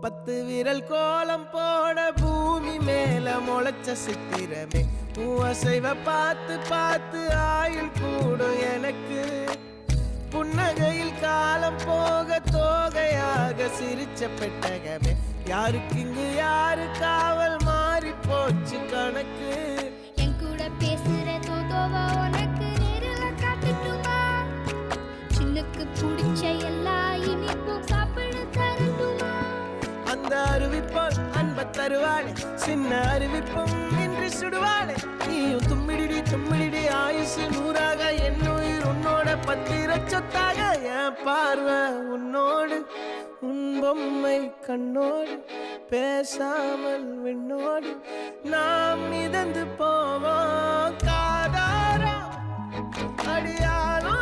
10 விரல் கோலம் போட பூமி மேல முளைச்ச சித்திரமே அசைவ பார்த்து பார்த்து ஆயுள் கூடும் எனக்கு புன்னகையில் காலம் போக தோகையாக சிரிச்ச பெட்டகமே யாருக்கு இங்கு யாரு காவல் மாறி போச்சு கணக்கு என் கூட பேசுற தோதோவா உனக்கு நேரில் காட்டுட்டுமா சின்னுக்கு பிடிச்ச எல்லா இனிப்பும் சாப்பிட தரட்டுமா அந்த அறிவிப்பால் அன்ப தருவாளே சின்ன அறிவிப்பும் இன்று சுடுவாளே நீயும் தும்மிடி தும்மிடி ஆயுசு 100ஆக என் உயிர் உன்னோட 10 சொத்தாக என் பார்வை உன்னோடு உன் பொம்மை கண்ணோடு பேசாமல் விண்ணோடு நாம் மிதந்து போவோம் காதாரா அடியாளோ